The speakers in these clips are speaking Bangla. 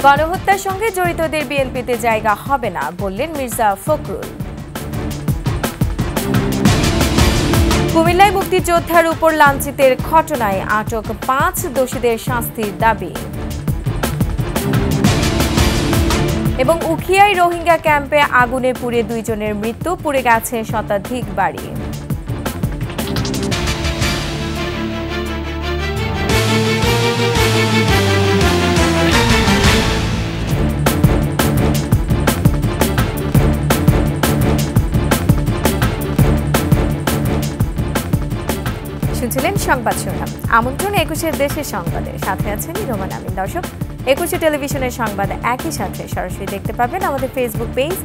গণহত্যার সঙ্গে জড়িতদের বিএনপিতে জায়গা হবে না বললেন মির্জা ফখরুল। কুমিল্লায় মুক্তিযোদ্ধার উপর লাঞ্ছিতের ঘটনায় আটক ৫ দোষীদের শাস্তির দাবি। এবং উখিয়ায় রোহিঙ্গা ক্যাম্পে আগুনে পুড়ে ২ জনের মৃত্যু, পুড়ে গেছে শতাধিক বাড়ি। শুনছিলেন সংবাদ শিরোনাম। আমন্ত্রণ ২১ দেশের সংবাদে, সাথে আছেন রোমান আমিন। দর্শক, ২১ টেলিভিশনের সংবাদ একই সাথে সরাসরি দেখতে পাবেন আমাদের ফেসবুক পেজ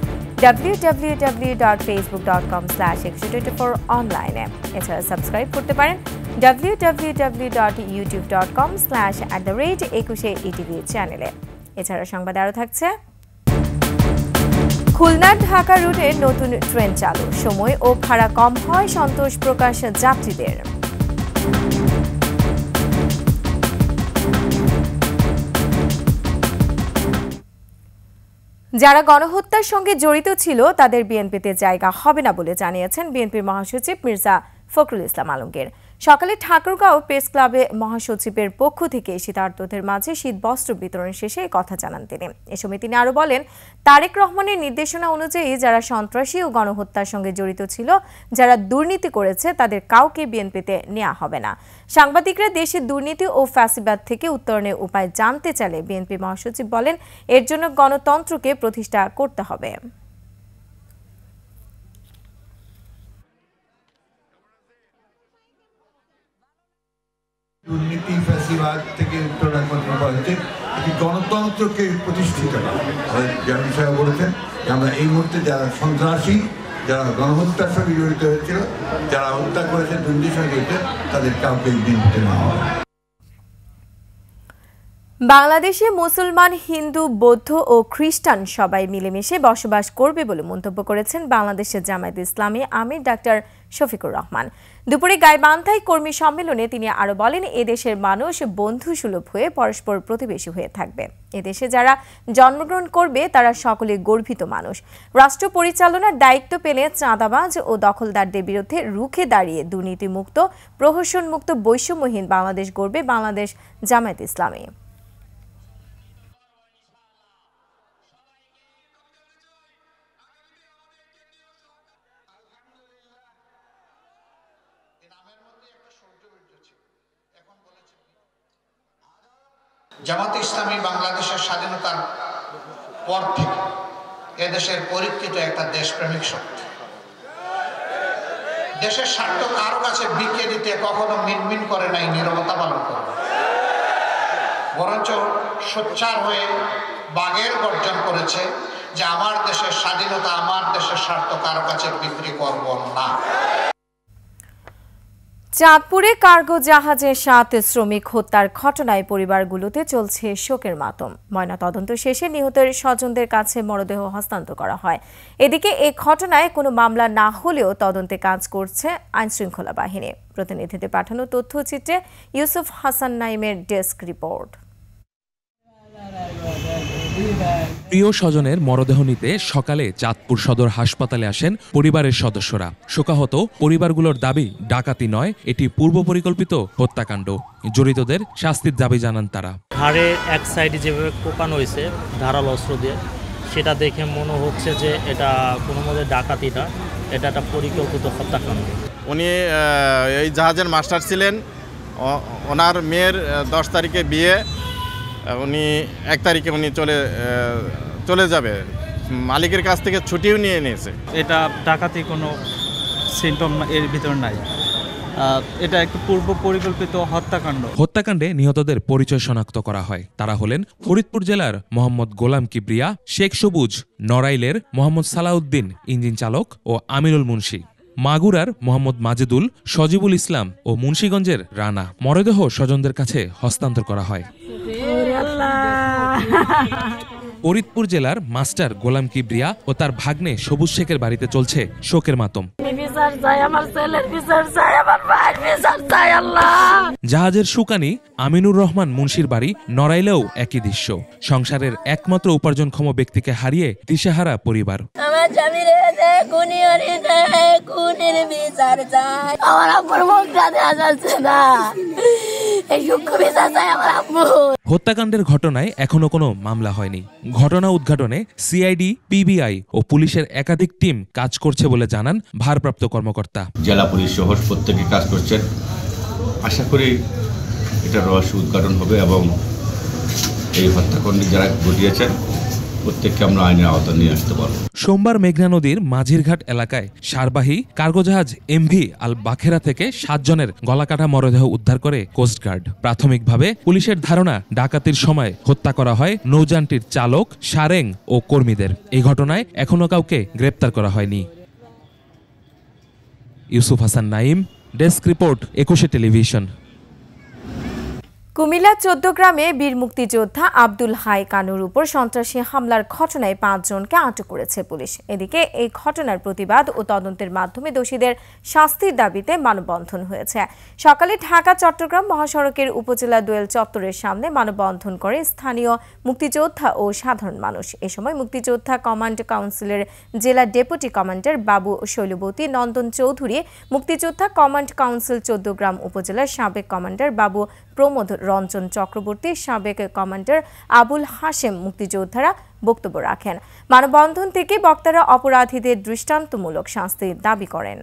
www.facebook.com/2124 অনলাইনে। এছাড়া সাবস্ক্রাইব করতে পারেন www.youtube.com/@21etv চ্যানেলে। এছাড়া সংবাদ আরও থাকছে, খুলনার ঢাকা রুটে নতুন ট্রেন চালু, সময় ও ভাড়া কম হয়, সন্তোষ প্রকাশ যাত্রীদের। যারা গণহত্যার সঙ্গে জড়িত ছিল তাদের বিএনপিতে জায়গা হবে না বলে জানিয়েছেন বিএনপির মহাসচিব মির্জা ফখরুল ইসলাম আলমগীর। সকালে ঠাকুরগাঁও প্রেস ক্লাবে মহাসচিবের পক্ষ থেকে শীতার্তদের মাঝে শীত বস্ত্র বিতরণ শেষে কথা জানান তিনি। এ সময় তিনি আরও বলেন, তারেক রহমানের নির্দেশনা অনুযায়ী যারা সন্ত্রাসী ও গণহত্যার সঙ্গে জড়িত ছিল, যারা দুর্নীতি করেছে, তাদের কাউকে বিএনপিতে নেওয়া হবে না। সাংবাদিকরা দেশের দুর্নীতি ও ফ্যাসিবাদ থেকে উত্তরণের উপায় জানতে চাইলে বিএনপি মহাসচিব বলেন, এর জন্য গণতন্ত্রকে প্রতিষ্ঠা করতে হবে। দুর্নীতি ফ্যাসিবাদ থেকে উত্তরণ করা হয়েছে, একটি গণতন্ত্রকে প্রতিষ্ঠিত করা। যেমন সাহেব বলেছেন যে আমরা এই মুহূর্তে যারা সন্ত্রাসী, যারা গণহত্যার সঙ্গে জড়িত হয়েছিল, যারা হত্যা করেছে, দুর্নীতির সঙ্গে জড়িত, তাদের কাউকে বিএনপিতে নেওয়া হবে। বাংলাদেশে মুসলমান, হিন্দু, বৌদ্ধ ও খ্রিস্টান সবাই মিলেমিশে বসবাস করবে বলে মন্তব্য করেছেন বাংলাদেশের জামায়াতে ইসলামী আমির ডাক্তার শফিকুর রহমান। দুপুরে গাইবান্ধায় কর্মী সম্মেলনে তিনি আরও বলেন, এদেশের মানুষ বন্ধুসুলভ হয়ে পরস্পর প্রতিবেশী হয়ে থাকবে। এদেশে যারা জন্মগ্রহণ করবে তারা সকলে গর্বিত মানুষ। রাষ্ট্র পরিচালনার দায়িত্ব পেলে চাঁদাবাজ ও দখলদারদের বিরুদ্ধে রুখে দাঁড়িয়ে দুর্নীতিমুক্ত, প্রহসনমুক্ত, বৈষম্যহীন বাংলাদেশ গড়বে বাংলাদেশ জামায়াতে ইসলামী। জামায়াতে ইসলামী বাংলাদেশের স্বাধীনতার পর থেকে এদেশের পরীক্ষিত একটা দেশপ্রেমিক শক্তি। দেশের স্বার্থ কারো কাছে বিকিয়ে দিতে কখনো মিনমিন করে নাই, নীরবতা পালন করে, বরঞ্চ সোচ্চার হয়ে বাঘের গর্জন করেছে যে আমার দেশের স্বাধীনতা, আমার দেশের স্বার্থ কারো কাছে বিক্রি করব না। চাঁদপুরে কার্গো জাহাজে ৭ শ্রমিক হত্যার ঘটনায় পরিবারগুলোতে চলছে শোকের মাতম। ময়নাতদন্ত শেষে নিহতের স্বজনদের কাছে মরদেহ হস্তান্তর করা হয়। এদিকে এ ঘটনায় কোনো মামলা না হলেও তদন্তে কাজ করছে আইনশৃঙ্খলা বাহিনী। প্রতিনিধিদের পাঠানো তথ্যচিত্রে ইউসুফ হাসান নাইমের ডেস্ক রিপোর্ট। প্রিয় স্বজনের মরদেহ নিতে সকালে চাঁদপুর সদর হাসপাতালে আসেন পরিবারের সদস্যরা। শোকাহত পরিবারগুলোর দাবি, ডাকাতি নয়, এটি পূর্ব পরিকল্পিত হত্যাকাণ্ড। জড়িতদের শাস্তির দাবি জানান তারা। ঘাড়ের এক সাইডে যেভাবে কোপানো হয়েছে ধারালো অস্ত্র দিয়ে, সেটা দেখে মনে হচ্ছে যে এটা কোনো মতে ডাকাতি না, এটা একটা পরিকল্পিত হত্যাকাণ্ড। উনি এই জাহাজের মাস্টার ছিলেন। ওনার মেয়ের 10 তারিখে বিয়ে, উনি 1 তারিখে উনি চলে যাবে। মালিকের কাছ থেকে ছুটিও নিয়ে নিয়েছে। এটা ডাকাতি কোনো সিম্পটম এর ভিতর নাই, এটা একটা পূর্ব পরিকল্পিত হত্যাকাণ্ড। হত্যাকাণ্ডে নিহতদের পরিচয় শনাক্ত করা হয়। তারা হলেন ফরিদপুর জেলার মোহাম্মদ গোলাম কিবরিয়া, শেখ সবুজ, নড়াইলের মোহাম্মদ সালাউদ্দিন ইঞ্জিন চালক ও আমিরুল মুন্সি, মাগুরার মোহাম্মদ মাজেদুল, সজিবুল ইসলাম ও মুন্সিগঞ্জের রানা। মরদেহ স্বজনদের কাছে হস্তান্তর করা হয়। ফরিদপুর জেলার মাস্টার গোলাম কিবরিয়া ও তার ভাগ্নে সবুজ শেখের বাড়িতে চলছে শোকের মাতম। জাহাজের শুকানি আমিনুর রহমান মুন্সির বাড়ি নড়াইলেও একই দৃশ্য। সংসারের একমাত্র উপার্জনক্ষম ব্যক্তিকে হারিয়ে দিশেহারা পরিবার। হত্যাকাণ্ডের ঘটনায় এখনো কোনো মামলা হয়নি। ঘটনা উদ্ঘাটনে সিআইডি, পিবিআই ও পুলিশের একাধিক টিম কাজ করছে বলে জানান ভারপ্রাপ্ত কর্মকর্তা। জেলা পুলিশ সহ প্রত্যেকে কাজ করছেন। আশা করি এটা রহস্য উদ্ঘাটন হবে এবং এই হত্যাকাণ্ড যারা ঘটিয়েছেন প্রত্যেককে আমরা আইনের আওতায় নিয়ে আসতে পারব। সোমবার মেঘনা নদীর মাঝিরঘাট এলাকায় সারবাহী কার্গো জাহাজ এমভি আল বাখেরা থেকে 7 জনের গলাকাটা মরদেহ উদ্ধার করে কোস্টগার্ড। প্রাথমিকভাবে পুলিশের ধারণা ডাকাতির সময় হত্যা করা হয় নৌযানটির চালক, সারেং ও কর্মীদের। এই ঘটনায় এখনো কাউকে গ্রেপ্তার করা হয়নি। Yusuf Hasan Naim, desk report, 21 television. Comilla 14 গ্রামে বীর মুক্তিযোদ্ধা আব্দুল হাই কানুর উপর সন্ত্রাসী হামলার ঘটনায় 5 জনকে আটক করেছে পুলিশ। এদিকে এই ঘটনার প্রতিবাদ ও তদন্তের মাধ্যমে দোষীদের শাস্তির দাবিতে মানববন্ধন হয়েছে। সকালে ঢাকা-চট্টগ্রাম মহাসড়কের উপজেলা দোয়েল চত্বরের সামনে মানববন্ধন করে স্থানীয় মুক্তিযোদ্ধা ও সাধারণ মানুষ। এ সময় মুক্তিযোদ্ধা কমান্ড কাউন্সিলের জেলা ডেপুটি কমান্ডার বাবু শৈলবতী নন্দন চৌধুরী, মুক্তিযোদ্ধা কমান্ড কাউন্সিল 14 গ্রাম উপজেলার সাবেক কমান্ডার বাবু প্রমোদ রঞ্জন চক্রবর্তী, সাবেক কমান্ডার আবুল হাশেম মুক্তিযোদ্ধারা বক্তব্য রাখেন। মানববন্ধন থেকে বক্তারা অপরাধীদের দৃষ্টান্তমূলক শাস্তির দাবি করেন।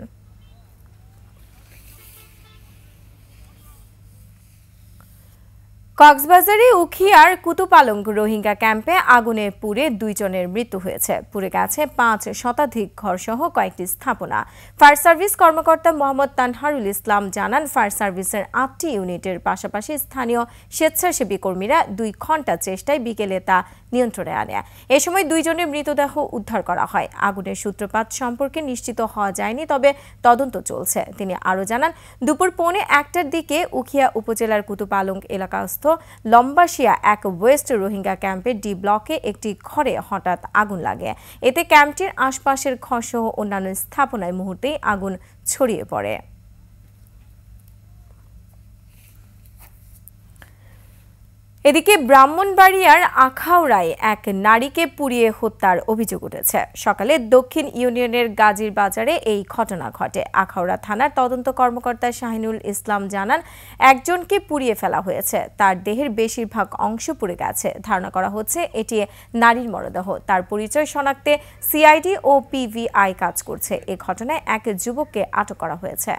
কক্সবাজারে উখিয়ার কুতুপালং রোহিঙ্গা ক্যাম্পে আগুনে পুড়ে 2 জনের মৃত্যু হয়েছে। পুড়ে গেছে 5 শতাধিক ঘরসহ কয়েকটি স্থাপনা। ফায়ার সার্ভিস কর্মকর্তা মোহাম্মদ তানহারুল ইসলাম জানান, ফায়ার সার্ভিসের 8টি ইউনিটের পাশাপাশি স্থানীয় স্বেচ্ছাসেবী কর্মীরা 2 ঘণ্টা চেষ্টায় বিকেলে তা নিয়ন্ত্রণে আনে। এ সময় 2 জনের মৃতদেহ উদ্ধার করা হয়। আগুনের সূত্রপাত সম্পর্কে নিশ্চিত হওয়া যায়নি, তবে তদন্ত চলছে। তিনি আরও জানান, দুপুর 1:45টার দিকে উখিয়া উপজেলার কুতুপালং এলাকাস্থ লম্বাশিয়া এক ওয়েস্ট রোহিঙ্গা ক্যাম্পের ডি ব্লকে একটি ঘরে হঠাৎ আগুন লাগে। এতে ক্যাম্পটির আশপাশের ঘরসহ অন্যান্য স্থাপনায় মুহূর্তেই আগুন ছড়িয়ে পড়ে। এদিকে ব্রাহ্মণবাড়িয়ার আখাউড়ায় এক নারীকে পুড়িয়ে হত্যার অভিযোগ উঠেছে। সকালে দক্ষিণ ইউনিয়নের গাজীর বাজারে এই ঘটনা ঘটে। আখাউড়া থানার তদন্ত কর্মকর্তা শাহিনুল ইসলাম জানান, একজনকে পুড়িয়ে ফেলা হয়েছে। তার দেহের বেশিরভাগ অংশ পুড়ে গেছে। ধারণা করা হচ্ছে এটি নারীর মরদেহ। তার পরিচয় শনাক্তে সিআইডি ও পিবিআই কাজ করছে। এ ঘটনায় এক যুবককে আটক করা হয়েছে।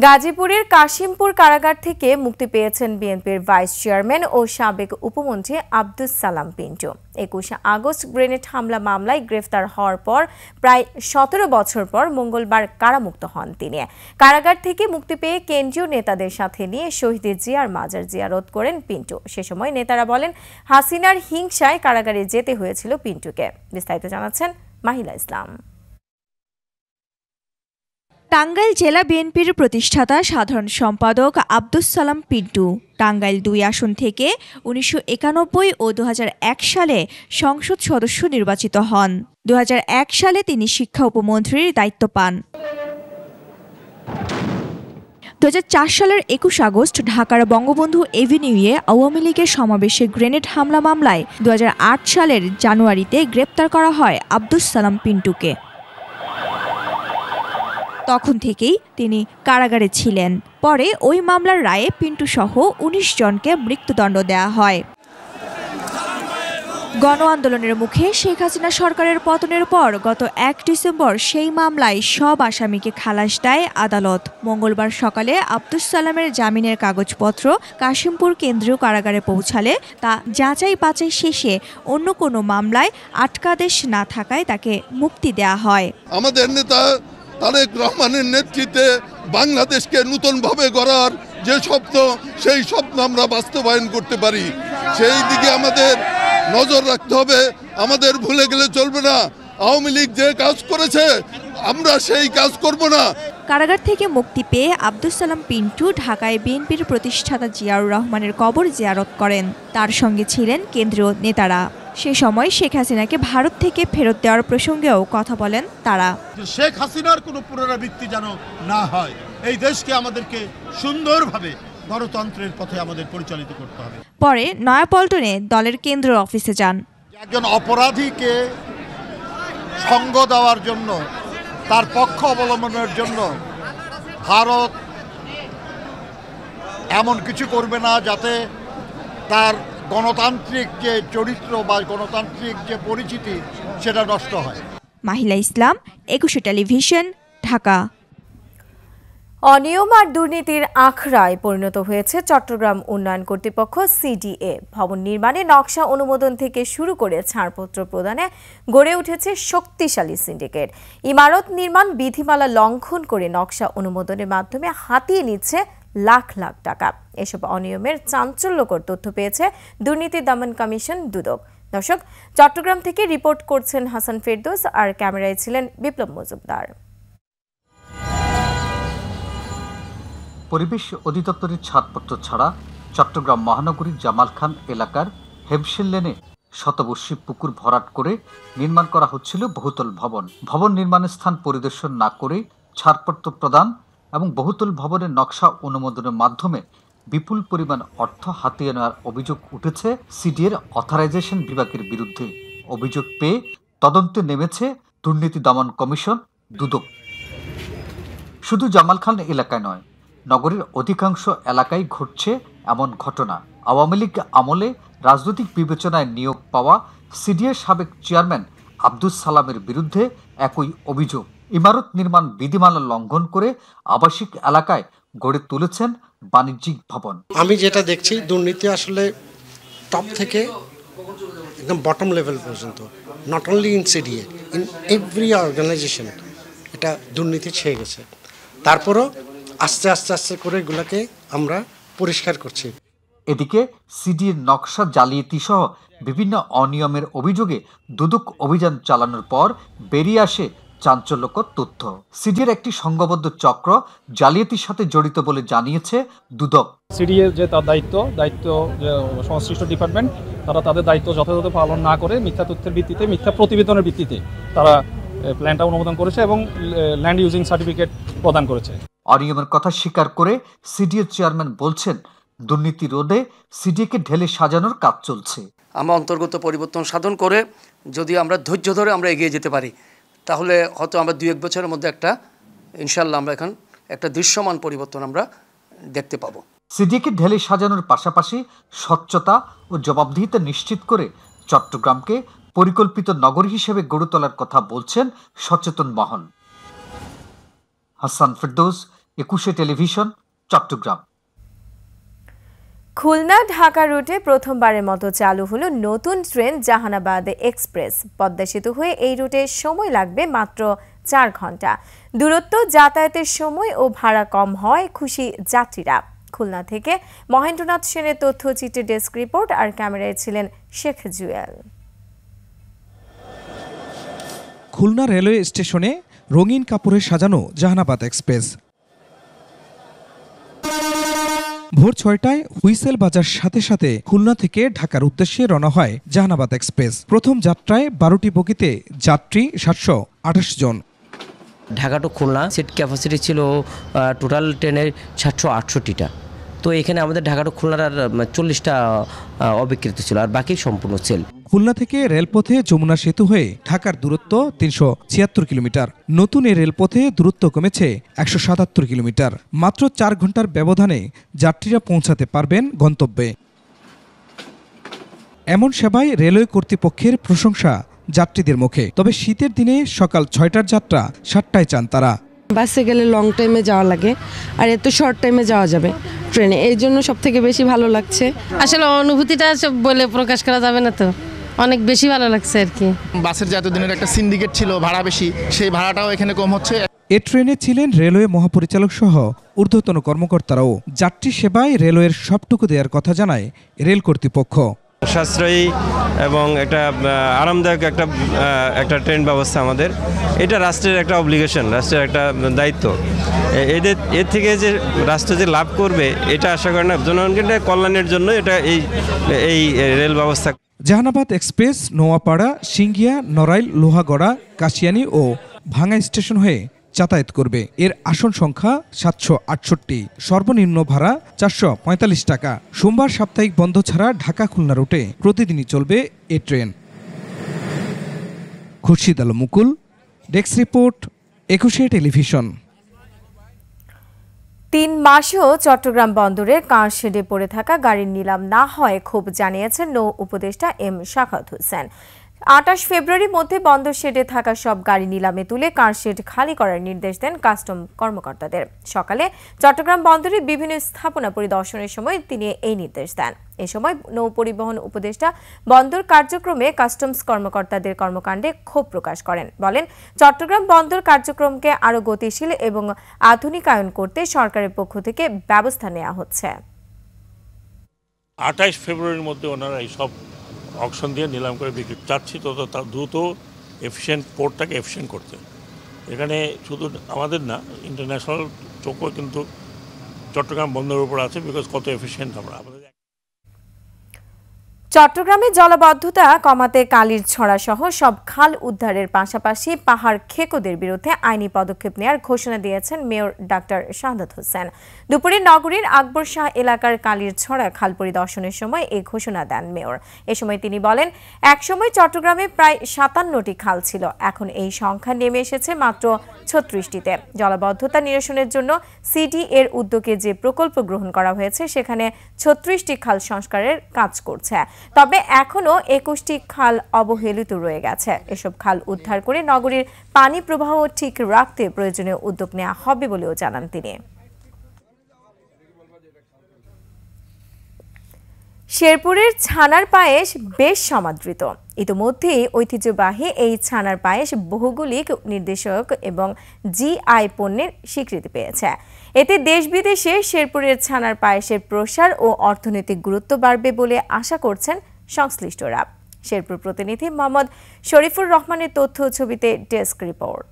গাজীপুরের কাশিমপুর কারাগার থেকে মুক্তি পেয়েছেন বিএনপির ভাইস চেয়ারম্যান ও সাবেক উপমন্ত্রী আব্দুস সালাম পিন্টু। 21 আগস্ট গ্রেনেড হামলা মামলায় গ্রেফতার হওয়ার পর প্রায় 17 বছর পর মঙ্গলবার কারামুক্ত হন তিনি। কারাগার থেকে মুক্তি পেয়ে কেন্দ্রীয় নেতাদের সাথে নিয়ে শহীদ জিয়ার মাজার জিয়ারত করেন পিন্টু। সে সময় নেতারা বলেন, হাসিনার হিংসায় কারাগারে যেতে হয়েছিল পিন্টুকে। বিস্তারিত জানাচ্ছেন মাহিলা ইসলাম। টাঙ্গাইল জেলা বিএনপির প্রতিষ্ঠাতা সাধারণ সম্পাদক আব্দুস সালাম পিন্টু টাঙ্গাইল 2 আসন থেকে 1991 ও 2001 সালে সংসদ সদস্য নির্বাচিত হন। 2001 সালে তিনি শিক্ষা উপমন্ত্রীর দায়িত্ব পান। 2004 সালের 21 আগস্ট ঢাকার বঙ্গবন্ধু এভিনিউয়ে আওয়ামী লীগের সমাবেশে গ্রেনেড হামলা মামলায় 2008 সালের জানুয়ারিতে গ্রেপ্তার করা হয় আব্দুস সালাম পিন্টুকে। তখন থেকেই তিনি কারাগারে ছিলেন। পরে ওই মামলার রায়ে পিন্টু সহ 19 জনকে মৃত্যুদণ্ড দেওয়া হয়। গণ আন্দোলনের মুখে শেখ হাসিনা সরকারের পতনের পর গত 1 ডিসেম্বর সেই মামলায় সব আসামিকে খালাস দেয় আদালত। মঙ্গলবার সকালে আব্দুস সালামের জামিনের কাগজপত্র কাশিমপুর কেন্দ্রীয় কারাগারে পৌঁছালে তা যাচাই বাছাই শেষে অন্য কোনো মামলায় আটকাদেশ না থাকায় তাকে মুক্তি দেওয়া হয়। আমাদের নেতা তারেক রহমানের নেতৃত্বে বাংলাদেশকে নতুনভাবে গড়ার যে স্বপ্ন, সেই স্বপ্ন আমরা বাস্তবায়ন করতে পারি, সেই দিকে আমাদের নজর রাখতে হবে। আমাদের ভুলে গেলে চলবে না। আওয়ামী লীগ যে কাজ করেছে আমরা সেই কাজ করব না। কারাগার থেকে মুক্তি পেয়ে আব্দুস সালাম পিন্টু ঢাকায় বিএনপির প্রতিষ্ঠাতা জিয়াউর রহমানের কবর জিয়ারত করেন। তার সঙ্গে ছিলেন কেন্দ্রীয় নেতারা। সে সময় শেখ হাসিনাকে ভারত থেকে ফেরত দেওয়ার প্রসঙ্গেও কথা বলেন তারা। শেখ হাসিনার কোনো পুনরাবৃত্তি যেন না হয়, এই দেশকে আমাদেরকে সুন্দরভাবে গণতন্ত্রের পথে আমাদের পরিচালিত করতে হবে। পরে নয়াপল্টনে দলের কেন্দ্র অফিসে যান। একজন অপরাধীকে সঙ্গ দেওয়ার জন্য, তার পক্ষ অবলম্বনের জন্য ভারত এমন কিছু করবে না যাতে তার গণতান্ত্রিক যে চরিত্র বা গণতান্ত্রিক যে পরিচিতি সেটা নষ্ট হয়। মাহিলা ইসলাম, একুশে টেলিভিশন, ঢাকা। অনিয়ম আর দুর্নীতির আখড়ায় পরিণত হয়েছে চট্টগ্রাম উন্নয়ন কর্তৃপক্ষ সিডিএ। ভবন নির্মাণে নকশা অনুমোদন থেকে শুরু করে ছাড়পত্র প্রদানে গড়ে উঠেছে শক্তিশালী সিন্ডিকেট। ইমারত নির্মাণ বিধিমালা লঙ্ঘন করে নকশা অনুমোদনের মাধ্যমে হাতিয়ে নিচ্ছে লাখ লাখ টাকা। এসব অনিয়মের চাঞ্চল্যকর তথ্য পেয়েছে দুর্নীতি দমন কমিশন দুদক। দর্শক, চট্টগ্রাম থেকে রিপোর্ট করছেন হাসান ফেরদৌস, আর ক্যামেরায় ছিলেন বিপ্লব মজুমদার। পরিবেশ অধিদপ্তরের ছাড়পত্র ছাড়া চট্টগ্রাম মহানগরীর জামাল খান এলাকার হেমশেল লেনে শতবর্ষী পুকুর ভরাট করে নির্মাণ করা হচ্ছিল বহুতল ভবন। ভবন নির্মাণের স্থান পরিদর্শন না করে ছাড়পত্র প্রদান এবং বহুতল ভবনের নকশা অনুমোদনের মাধ্যমে বিপুল পরিমাণ অর্থ হাতিয়ে নেওয়ার অভিযোগ উঠেছে সিডিএর অথরাইজেশন বিভাগের বিরুদ্ধে। অভিযোগ পেয়ে তদন্তে নেমেছে দুর্নীতি দমন কমিশন দুদক। শুধু জামাল খান এলাকায় নয়, নগরীর অধিকাংশ এলাকায় ঘটছে এমন ঘটনা। আওয়ামী লীগ আমলে রাজনৈতিক বিবেচনায় নিয়োগ পাওয়া সিডিএর সাবেক চেয়ারম্যান আব্দুস সালামের বিরুদ্ধে একই অভিযোগ। ইমারত নির্মাণ বিধিমালা লঙ্ঘন করে আবাসিক এলাকায় গড়ে তুলেছেন বাণিজ্যিক ভবন। আমি যেটা দেখছি, দুর্নীতি আসলে টপ থেকে একদম বটম লেভেল পর্যন্ত, not only in CDA, in every organisation এটা দুর্নীতি ছেয়ে গেছে। তারপরও আস্তে আস্তে আস্তে করে এগুলোকে আমরা পরিষ্কার করছি। এদিকে সিডিএর নকশা জালিয়াতি সহ বিভিন্ন অনিয়মের অভিযোগে দুদক অভিযান চালানোর পর বেরিয়ে আসে চাঞ্চল্যকর তথ্য। সিডিএর একটি সংঘবদ্ধ চক্র জালিয়াতির সাথে জড়িত বলে জানিয়েছে দুদক। সিডিএর যে তার দায়িত্ব সংশ্লিষ্ট ডিপার্টমেন্ট, তারা তাদের দায়িত্ব যথাযথ পালন না করে মিথ্যা তথ্যের ভিত্তিতে, মিথ্যা প্রতিবেদনের ভিত্তিতে তারা প্ল্যানটা অনুমোদন করেছে এবং ল্যান্ড ইউজিং সার্টিফিকেট প্রদান করেছে। অনিয়মের কথা স্বীকার করে সিডিএর চেয়ারম্যান বলছেন, দুর্নীতি রোধে সিডিএকে ঢেলে সাজানোর কাজ চলছে। আমরা অন্তর্গত পরিবর্তন সাধন করে যদি আমরা ধৈর্য ধরে আমরা এগিয়ে যেতে পারি, তাহলে হয়তো আমরা 2-1 বছরের মধ্যে ইনশাল্লাহ আমরা এখন একটা দৃশ্যমান পরিবর্তন আমরা দেখতে পাবো। সিডিএকে ঢেলে সাজানোর পাশাপাশি স্বচ্ছতা ও জবাবদিহিতা নিশ্চিত করে চট্টগ্রামকে পরিকল্পিত নগরী হিসেবে গড়ে তোলার কথা বলছেন সচেতন মহল। হাসান ফেরদৌস, একুশে টেলিভিশন, চট্টগ্রাম। খুলনা ঢাকা রুটে প্রথমবারের মতো চালু হলো নতুন ট্রেন জাহানাবাদ এক্সপ্রেস। পদ্মা সেতু হয়ে এই রুটে সময় লাগবে মাত্র 4 ঘন্টা। দূরত্ব, যাতায়াতের সময় ও ভাড়া কম হয় খুশি যাত্রীরা। খুলনা থেকে মহেন্দ্রনাথ সেনের তথ্যচিত্রের ডেস্ক রিপোর্ট, আর ক্যামেরায় ছিলেন শেখ জুয়েল। খুলনা রেলওয়ে স্টেশনে রঙিন কাপড়ে সাজানো জাহানাবাদ এক্সপ্রেস। ভোর 6টায় হুইসেল বাজার সাথে সাথে খুলনা থেকে ঢাকার উদ্দেশ্যে রওনা হয় জাহানাবাদ এক্সপ্রেস। প্রথম যাত্রায় 12টি বগিতে যাত্রী 728 জন। Dhaka to Khulna seat capacity ছিল টোটাল ট্রেনের 768টা। তো এখানে আমাদের ঢাকা টু খুলনার 40টা অবিকৃত ছিল, আর বাকি সম্পূর্ণ সেল। খুলনা থেকে রেলপথে যমুনা সেতু হয়ে ঢাকার দূরত্ব 376 কিলোমিটার। নতুন এই রেলপথে দূরত্ব কমেছে 177 কিলোমিটার। মাত্র 4 ঘন্টার ব্যবধানে যাত্রীরা পৌঁছাতে পারবেন গন্তব্যে। এমন সেবায় রেলওয়ে কর্তৃপক্ষের প্রশংসা যাত্রীদের মুখে। তবে শীতের দিনে সকাল 6টার যাত্রা 7টায় চান তারা। বাসে গেলে লং টাইমে যাওয়া লাগে, আর এত শর্ট টাইমে যাওয়া যাবে ট্রেনে, এই জন্য সব থেকে বেশি ভালো লাগছে। আসলে অনুভূতিটা বলে প্রকাশ করা যাবে না, তো অনেক বেশি ভালো লাগছে আর কি। বাসের যে এতদিনের একটা সিন্ডিকেট ছিল, ভাড়া বেশি, সেই ভাড়াটাও এখানে কম হচ্ছে। এ ট্রেনে ছিলেন রেলওয়ে মহাপরিচালক সহ ঊর্ধ্বতন কর্মকর্তারাও। যাত্রী সেবায় রেলওয়ের সবটুকু দেওয়ার কথা জানায় রেল কর্তৃপক্ষ। সাশ্রয়ী এবং একটা আরামদায়ক একটা ট্রেন ব্যবস্থা আমাদের, এটা রাষ্ট্রের একটা অব্লিগেশন, রাষ্ট্রের একটা দায়িত্ব। এর থেকে যে রাষ্ট্র যে লাভ করবে এটা আশা করে না, জনগণের কল্যাণের জন্য এটা এই রেল ব্যবস্থা। জাহানাবাদ এক্সপ্রেস নোয়াপাড়া, সিঙ্গিয়া, নড়াইল, লোহাগড়া, কাশিয়ানী ও ভাঙ্গা স্টেশন হয়ে যাতায়াত করবে। এর আসন সংখ্যা 768, সর্বনিম্ন ভাড়া 445 টাকা। সোমবার সাপ্তাহিক বন্ধ ছাড়া ঢাকা খুলনা রুটে প্রতিদিনই চলবে এ ট্রেন। খুরশিদ আলম মুকুল, ডেস্ক রিপোর্ট, 21 টেলিভিশন। 3 মাসেও চট্টগ্রাম বন্দরের কারশেডে পড়ে থাকা গাড়ির নিলাম না হয় ক্ষোভ জানিয়েছেন নৌ উপদেষ্টা এম শাখাত হোসেন। 28 ফেব্রুয়ারির মধ্যে বন্দর শেডে থাকা সব গাড়ি নিলামে তুলে কারশেড খালি করার নির্দেশ দেন কাস্টম কর্মকর্তাদের। সকালে চট্টগ্রাম বন্দরের বিভিন্ন স্থাপনা পরিদর্শনের সময় তিনি এই নির্দেশ দেন। এ সময় নৌ পরিবহন উপদেষ্টা বন্দর কার্যক্রমে কাস্টমস কর্মকর্তাদের কর্মকাণ্ডে ক্ষোভ প্রকাশ করেন। বলেন, চট্টগ্রাম বন্দর কার্যক্রমকে আরও গতিশীল এবং আধুনিকায়ন করতে সরকারের পক্ষ থেকে ব্যবস্থা নেওয়া হচ্ছে। 28 ফেব্রুয়ারির মধ্যে ওনারা এই সব অকশন দিয়ে নিলাম করে বিক্রি চাচ্ছি, তো তার দ্রুত এফিশিয়েন্ট পোর্টটাকে এফিশিয়েন্ট করতে। এখানে শুধু আমাদের না, ইন্টারন্যাশনাল চোখও কিন্তু চট্টগ্রাম বন্দরের উপর আছে, বিকজ কত এফিশিয়েন্ট আমরা। চট্টগ্রামে জলাবদ্ধতা কমাতে কালির ছড়া সহ সব খাল উদ্ধারের পাশাপাশি পাহাড় খেকোদের বিরুদ্ধে আইনি পদক্ষেপ নেওয়ার ঘোষণা দিয়েছেন মেয়র ডাক্তার শাহাদাত হোসেন। দুপুরে নগরীর আকবর শাহ এলাকার কালির ছড়া খাল পরিদর্শনের সময় এই ঘোষণা দেন মেয়র। এ সময় তিনি বলেন, একসময় চট্টগ্রামে প্রায় 57টি খাল ছিল, এখন এই সংখ্যা নেমে এসেছে মাত্র 36টিতে। জলাবদ্ধতা নিরসনের জন্য সিডি এর উদ্যোগে যে প্রকল্প গ্রহণ করা হয়েছে সেখানে 36টি খাল সংস্কারের কাজ করছে, তবে এখনো 21টি খাল অবহেলিত রয়ে গেছে। এসব খাল উদ্ধার করে নগরীর পানি প্রবাহ ঠিক রাখতে প্রয়োজনীয় উদ্যোগ নেওয়া হবে বলেও জানান তিনি। শেরপুরের ছানার পায়েস বেশ সমাদৃত। ইতিমধ্যেই ঐতিহ্যবাহী এই ছানার পায়েস বহুগুলিক নির্দেশক এবং জিআই পণ্যের স্বীকৃতি পেয়েছে। এতে দেশ বিদেশে শেরপুরের ছানার পায়েসের প্রসার ও অর্থনৈতিক গুরুত্ব বাড়বে বলে আশা করছেন সংশ্লিষ্টরা। শেরপুর প্রতিনিধি মোহাম্মদ শরীফুর রহমানের তথ্য ছবিতে ডেস্ক রিপোর্ট।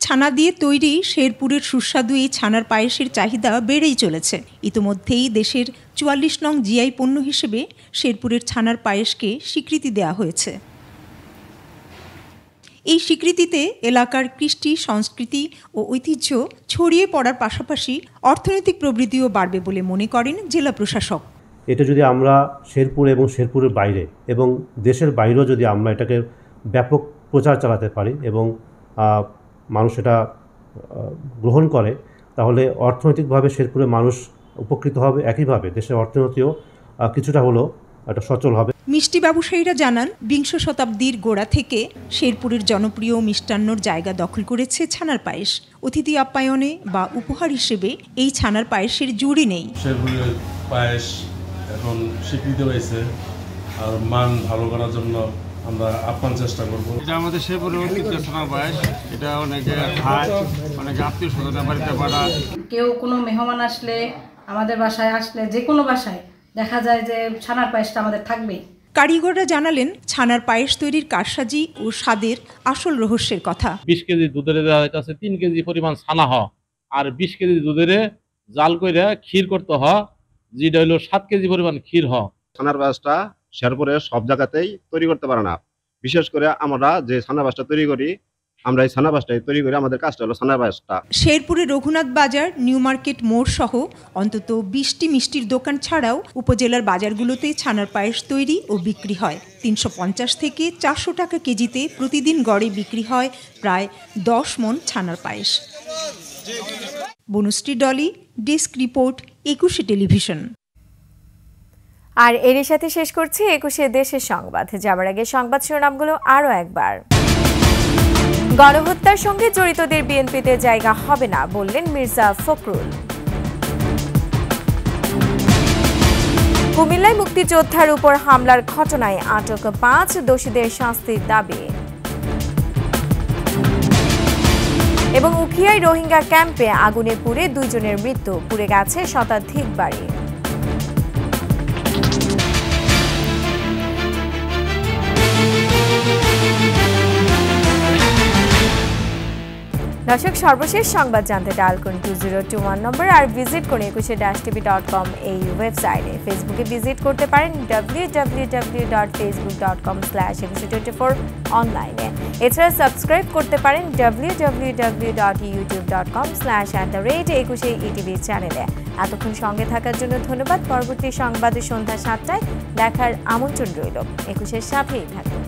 ছানা দিয়ে তৈরি শেরপুরের সুস্বাদু এই ছানার পায়েসের চাহিদা বেড়েই চলেছে। ইতিমধ্যেই দেশের 44 নং জিআই পণ্য হিসেবে শেরপুরের ছানার পায়েসকে স্বীকৃতি দেওয়া হয়েছে। এই স্বীকৃতিতে এলাকার কৃষ্টি, সংস্কৃতি ও ঐতিহ্য ছড়িয়ে পড়ার পাশাপাশি অর্থনৈতিক প্রবৃদ্ধিও বাড়বে বলে মনে করেন জেলা প্রশাসক। এটা যদি আমরা শেরপুর এবং শেরপুরের বাইরে এবং দেশের বাইরেও যদি আমরা এটাকে ব্যাপক প্রচার চালাতে পারি এবং মানুষ এটা গ্রহণ করে, তাহলে অর্থনৈতিকভাবে শেরপুরের মানুষ উপকৃত হবে, একইভাবে দেশের অর্থনীতিও কিছুটা হলেও একটা সচল হবে। মিষ্টি ব্যবসায়ীরা জানান, 20 শতাব্দীর গোড়া থেকে শেরপুরের জনপ্রিয় মিষ্টান্নর জায়গা দখল করেছে ছানার পায়েস। অতিথি আপ্যায়নে বা উপহার হিসেবে এই ছানার পায়েসের জুড়ি নেই। শেরপুরের পায়েস এখন স্বীকৃতি হয়েছে, আর মান ভালো করার জন্য আমরা আপ্যায়ন চেষ্টা করব। এটা আমাদের শেরপুরের ঐতিহ্য ছানার পায়েস, এটা অনেকে খায়, অনেকে আত্মীয় স্বজনের বাড়িতে পাঠায়। কেউ কোনো মেহমান আসলে, আমাদের বাসায় আসলে, যে কোনো বাসায় দেখা যায় যে ছানার পায়েসটা আমাদের থাকবেই। কারিগররা জানালেন, ছানার পায়েস তৈরির কারসাজি ও স্বাদের আসল রহস্যের কথা। 20 কেজি দুধের দেওয়া হইতাছে 3 কেজি পরিমাণ ছানা হয়, আর 20 কেজি দুধের জাল কইরা ক্ষীর করতে হয়, যেটা হলো 7 কেজি পরিমাণ ক্ষীর হয়। ছানার পায়েসটা শেরপুরে সব জায়গাতেই তৈরি করতে পারে না। বিশেষ করে আমরা যে ছানার পায়েসটা তৈরি করি, আমরা এই ছানার পায়েসটাই তৈরি করি, আমাদের কাজটা হলো ছানার পায়েসটা। শেরপুরে রঘুনাথ বাজার, নিউ মার্কেট মোড় সহ অন্তত 20টি মিষ্টির দোকান ছাড়াও উপজেলার বাজারগুলোতে ছানার পায়েস তৈরি ও বিক্রি হয়। 350 থেকে 400 টাকা কেজিতে প্রতিদিন গড়ে বিক্রি হয় প্রায় 10 মণ ছানার পায়েস। Banushri Dolly, desk report, 21 television. আর এরই সাথে শেষ করছি 21 দেশের সংবাদ। যাবার আগে সংবাদ শিরোনামগুলো আরও একবার। গণহত্যার সঙ্গে জড়িতদের বিএনপিতে জায়গা হবে না বললেন মির্জা ফখরুল। কুমিল্লায় মুক্তিযোদ্ধার উপর হামলার ঘটনায় আটক 5 দোষীদের শাস্তির দাবি। এবং উখিয়ায় রোহিঙ্গা ক্যাম্পে আগুনে পুড়ে 2 জনের মৃত্যু, পুড়ে গেছে শতাধিক বাড়ি। দর্শক, সর্বশেষ সংবাদ জানতে ডায়াল করুন 2021 নম্বর আর ভিজিট করুন 21-tv.com এই ওয়েবসাইটে। ফেসবুকে ভিজিট করতে পারেন www.facebook.com/2124 অনলাইনে। এছাড়া সাবস্ক্রাইব করতে পারেন www.youtube.com/@21ETV চ্যানেলে। এতক্ষণ সঙ্গে থাকার জন্য ধন্যবাদ। পরবর্তী সংবাদে সন্ধ্যা 7টায় দেখার আমন্ত্রণ রইল। 21-এর সাথেই থাকুন।